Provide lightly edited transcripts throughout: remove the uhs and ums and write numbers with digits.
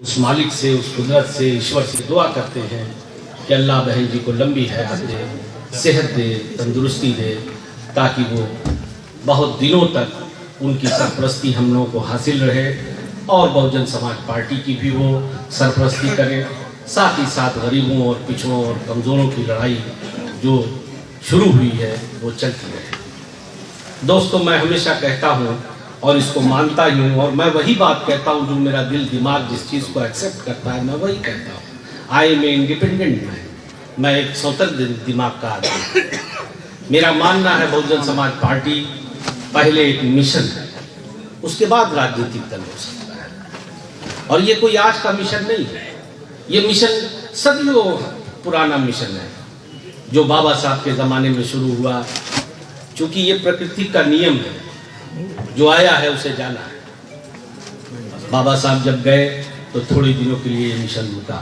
उस मालिक से, उस कुदरत से, ईश्वर से दुआ करते हैं कि अल्लाह बहन जी को लंबी हयात दे, सेहत दे, तंदुरुस्ती दे, ताकि वो बहुत दिनों तक उनकी सरपरस्ती हम लोगों को हासिल रहे और बहुजन समाज पार्टी की भी वो सरपरस्ती करें। साथ ही साथ गरीबों और पिछड़ों और कमज़ोरों की लड़ाई जो शुरू हुई है वो चलती रहे। दोस्तों, मैं हमेशा कहता हूँ और इसको मानता ही हूँ, और मैं वही बात कहता हूँ जो मेरा दिल दिमाग जिस चीज़ को एक्सेप्ट करता है मैं वही कहता हूँ। I am a independent man, मैं एक स्वतंत्र दिमाग का आदमी। मेरा मानना है बहुजन समाज पार्टी पहले एक मिशन है, उसके बाद राजनीतिक दल हो सकता है। और ये कोई आज का मिशन नहीं है, ये मिशन सदियों पुराना मिशन है जो बाबा साहब के ज़माने में शुरू हुआ। चूँकि ये प्रकृति का नियम है, जो आया है उसे जाना है। बाबा साहब जब गए तो थोड़े दिनों के लिए ये मिशन रुका,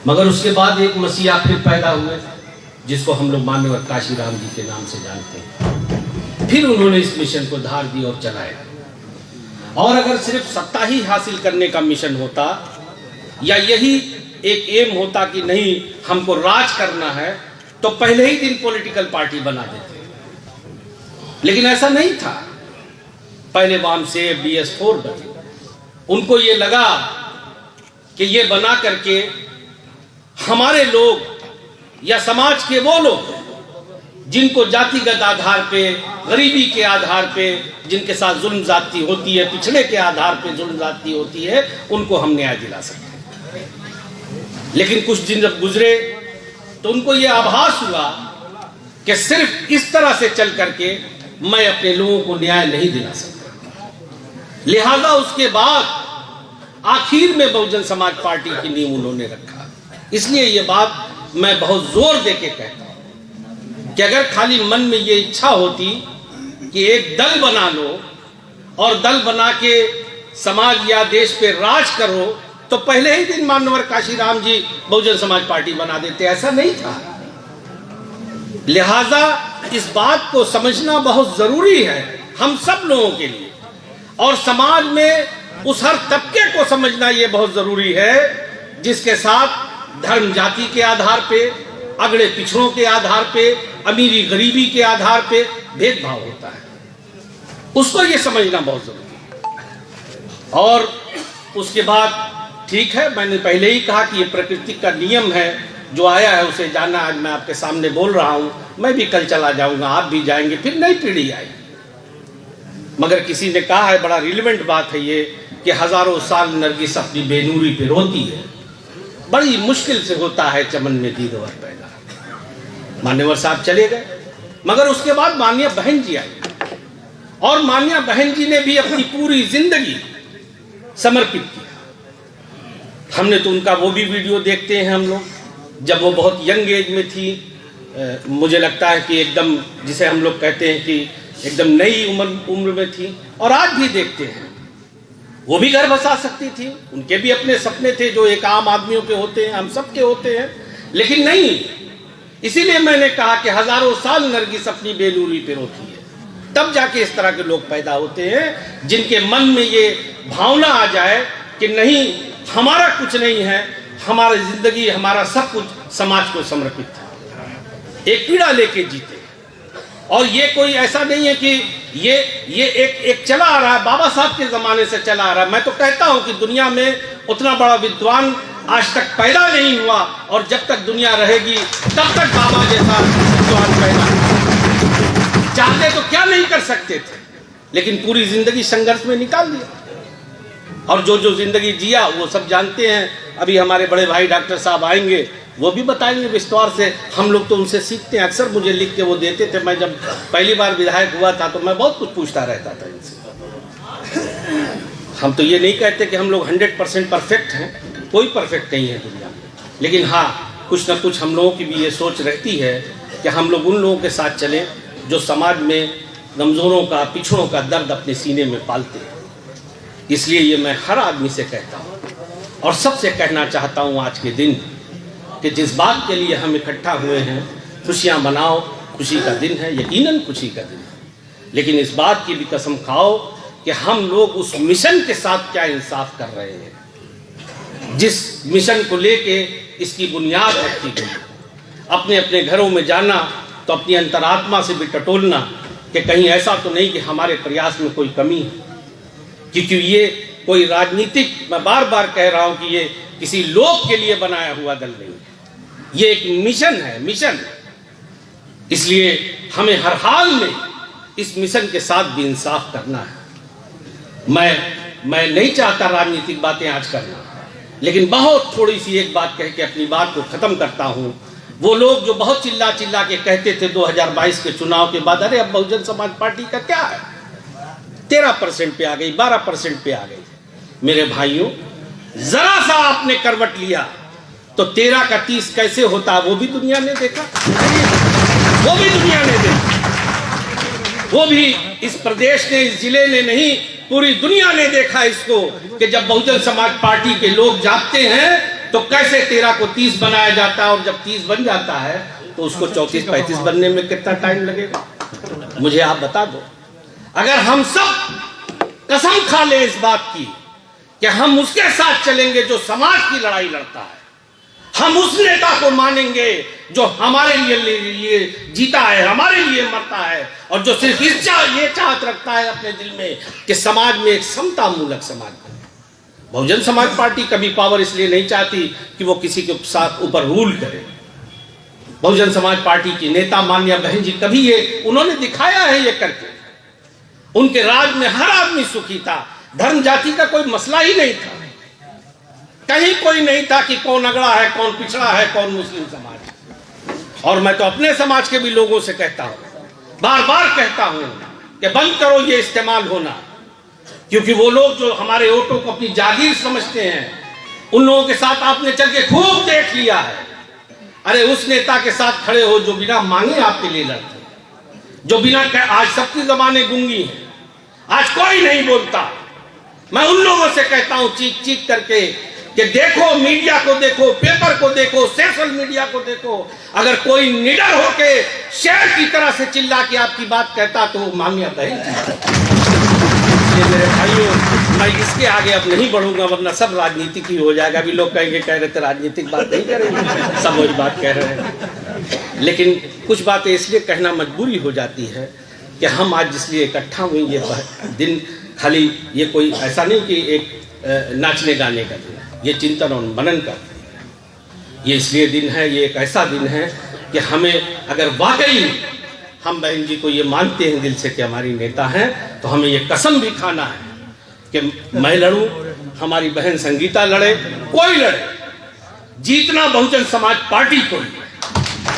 मगर उसके बाद एक मसीहा फिर पैदा हुए जिसको हम लोग मान्यवर काशीराम जी के नाम से जानते हैं। फिर उन्होंने इस मिशन को धार दी और चलाया। और अगर सिर्फ सत्ता ही हासिल करने का मिशन होता या यही एक एम होता कि नहीं हमको राज करना है, तो पहले ही दिन पॉलिटिकल पार्टी बना देते। लेकिन ऐसा नहीं था। पहले वाम से BS4 बने, उनको ये लगा कि ये बना करके हमारे लोग या समाज के वो लोग जिनको जातिगत आधार पे, गरीबी के आधार पे जिनके साथ जुल्म जाती होती है, पिछड़े के आधार पे जुल्म जाती होती है, उनको हम न्याय दिला सकते हैं। लेकिन कुछ दिन जब गुजरे तो उनको ये आभास हुआ कि सिर्फ इस तरह से चल करके मैं अपने लोगों को न्याय नहीं दिला सकता। लिहाजा उसके बाद आखिर में बहुजन समाज पार्टी की नींव उन्होंने रखा। इसलिए ये बात मैं बहुत जोर दे के कहता हूं कि अगर खाली मन में ये इच्छा होती कि एक दल बना लो और दल बना के समाज या देश पे राज करो, तो पहले ही दिन मान्यवर काशीराम जी बहुजन समाज पार्टी बना देते। ऐसा नहीं था। लिहाजा इस बात को समझना बहुत जरूरी है हम सब लोगों के लिए, और समाज में उस हर तबके को समझना ये बहुत जरूरी है जिसके साथ धर्म जाति के आधार पे, अगड़े पिछड़ों के आधार पे, अमीरी गरीबी के आधार पे भेदभाव होता है। उसको ये समझना बहुत जरूरी है। और उसके बाद ठीक है, मैंने पहले ही कहा कि ये प्रकृति का नियम है, जो आया है उसे जाना। आज मैं आपके सामने बोल रहा हूं, मैं भी कल चला जाऊंगा, आप भी जाएंगे, फिर नई पीढ़ी आएगी। मगर किसी ने कहा है, बड़ा रिलेवेंट बात है ये, कि हजारों साल नरगिस अपनी बेनूरी पे रोती है, बड़ी मुश्किल से होता है चमन में दीदवर पैदा। मान्यवर साहब चले गए, मगर उसके बाद मान्या बहन जी आई, और मान्या बहन जी ने भी अपनी पूरी जिंदगी समर्पित किया। हमने तो उनका वो भी वीडियो देखते हैं हम लोग, जब वो बहुत यंग एज में थी। मुझे लगता है कि एकदम, जिसे हम लोग कहते हैं कि एकदम नई उम्र में थी। और आज भी देखते हैं, वो भी घर बसा सकती थी, उनके भी अपने सपने थे जो एक आम आदमियों के होते हैं, हम सब के होते हैं, लेकिन नहीं। इसीलिए मैंने कहा कि हजारों साल नरगिस अपनी बेनूरी पे रोती है, तब जाके इस तरह के लोग पैदा होते हैं जिनके मन में ये भावना आ जाए कि नहीं, हमारा कुछ नहीं है, हमारी जिंदगी, हमारा सब कुछ समाज को समर्पित है। एक पीड़ा लेके जीते। और ये कोई ऐसा नहीं है कि ये एक चला आ रहा है, बाबा साहब के जमाने से चला आ रहा है। मैं तो कहता हूं कि दुनिया में उतना बड़ा विद्वान आज तक पैदा नहीं हुआ, और जब तक दुनिया रहेगी तब तक बाबा जैसा विद्वान पैदा। चाहते तो क्या नहीं कर सकते थे, लेकिन पूरी जिंदगी संघर्ष में निकाल दिया। और जो जिंदगी जिया वो सब जानते हैं। अभी हमारे बड़े भाई डॉक्टर साहब आएंगे, वो भी बताएंगे विस्तार से। हम लोग तो उनसे सीखते हैं। अक्सर मुझे लिख के वो देते थे। मैं जब पहली बार विधायक हुआ था तो मैं बहुत कुछ पूछता रहता था इनसे। हम तो ये नहीं कहते कि हम लोग 100% परफेक्ट हैं, कोई परफेक्ट नहीं है दुनिया में, लेकिन हाँ, कुछ ना कुछ हम लोगों की भी ये सोच रहती है कि हम लोग उन लोगों के साथ चलें जो समाज में कमज़ोरों का, पिछड़ों का दर्द अपने सीने में पालते हैं। इसलिए ये मैं हर आदमी से कहता हूँ और सबसे कहना चाहता हूँ आज के दिन, कि जिस बात के लिए हम इकट्ठा हुए हैं, खुशियाँ मनाओ। खुशी का दिन है, यकीनन खुशी का दिन है, लेकिन इस बात की भी कसम खाओ कि हम लोग उस मिशन के साथ क्या इंसाफ कर रहे हैं। जिस मिशन को लेके इसकी बुनियाद रखी गई। अपने अपने घरों में जाना तो अपनी अंतरात्मा से भी टटोलना कि कहीं ऐसा तो नहीं कि हमारे प्रयास में कोई कमी है, क्योंकि ये कोई राजनीतिक, मैं बार बार कह रहा हूं कि ये किसी लोग के लिए बनाया हुआ दल नहीं है, ये एक मिशन है, मिशन। इसलिए हमें हर हाल में इस मिशन के साथ भी इंसाफ करना है। मैं नहीं चाहता राजनीतिक बातें आज करना, लेकिन बहुत थोड़ी सी एक बात कह के अपनी बात को खत्म करता हूं। वो लोग जो बहुत चिल्ला चिल्ला के कहते थे 2022 के चुनाव के बाद, अरे अब बहुजन समाज पार्टी का क्या है, 13% पे आ गई, 12% पे आ गई। मेरे भाइयों, जरा सा आपने करवट लिया तो 13 का 30 कैसे होता, वो भी दुनिया ने देखा, वो भी दुनिया ने देखा, वो भी इस प्रदेश ने, इस जिले ने नहीं, पूरी दुनिया ने देखा इसको कि जब बहुजन समाज पार्टी के लोग जागते हैं तो कैसे 13 को 30 बनाया जाता है, और जब 30 बन जाता है तो उसको 34-35 बनने में कितना टाइम लगेगा, मुझे आप बता दो। अगर हम सब कसम खा ले इस बात की कि हम उसके साथ चलेंगे जो समाज की लड़ाई लड़ता है, हम उस नेता को मानेंगे जो हमारे लिए जीता है, हमारे लिए मरता है, और जो सिर्फ ये चाहत रखता है अपने दिल में कि समाज में एक समता मूलक समाज बने। बहुजन समाज पार्टी कभी पावर इसलिए नहीं चाहती कि वो किसी के साथ ऊपर रूल करे। बहुजन समाज पार्टी की नेता मान्या बहन जी कभी ये उन्होंने दिखाया है ये करके, उनके राज में हर आदमी सुखी था, धर्म जाति का कोई मसला ही नहीं था, कहीं कोई नहीं था कि कौन अगड़ा है, कौन पिछड़ा है, कौन मुस्लिम समाज। और मैं तो अपने समाज के भी लोगों से कहता हूं, बार बार कहता हूं कि बंद करो ये इस्तेमाल होना, क्योंकि वो लोग जो हमारे वोटों को अपनी जागीर समझते हैं, उन लोगों के साथ आपने चल के खूब देख लिया है। अरे उस नेता के साथ खड़े हो जो बिना मांगे आपके लिए लड़ते, जो बिना, आज सबकी जबानें गूंगी हैं, आज कोई नहीं बोलता। मैं उन लोगों से कहता हूं चीख चीख करके कि देखो, मीडिया को देखो, पेपर को देखो, सोशल मीडिया को देखो, अगर कोई निडर होके शेर की तरह से चिल्ला के आपकी बात कहता तो मांगिया बहन। मेरे भाइयों, मैं इसके आगे अब नहीं बढ़ूंगा, वरना सब राजनीतिक ही हो जाएगा। अभी लोग कहेंगे, कह रहे थे राजनीतिक बात नहीं करेंगे, सब वही बात कह रहे हैं। लेकिन कुछ बातें इसलिए कहना मजबूरी हो जाती है कि हम आज जिसलिए इकट्ठा हुए, ये दिन खाली ये कोई ऐसा नहीं कि एक नाचने गाने का दिन, ये चिंतन और मनन का दिन। ये इसलिए दिन है, ये एक ऐसा दिन है कि हमें, अगर वाकई हम बहन जी को ये मानते हैं दिल से कि हमारी नेता हैं, तो हमें ये कसम भी खाना है कि मैं लड़ूं, हमारी बहन संगीता लड़े, कोई लड़े, जीतना बहुजन समाज पार्टी को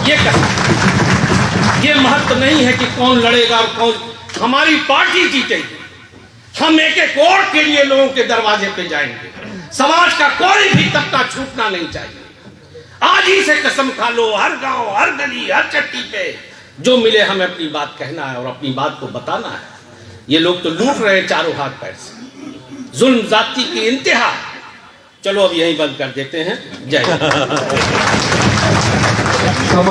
ये कसम। ये महत्व नहीं है कि कौन लड़ेगा और कौन, हमारी पार्टी जीतेगी। हम एक एक वोट के लिए लोगों के दरवाजे पे जाएंगे, समाज का कोई भी तबका छूटना नहीं चाहिए। आज ही से कसम खा लो, हर गांव, हर गली, हर चट्टी पे जो मिले हमें अपनी बात कहना है और अपनी बात को बताना है। ये लोग तो लूट रहे हैं चारों हाथ पैर से, जुल्म जाति की इंतहा। चलो अब यहीं बंद कर देते हैं। जय हिंद।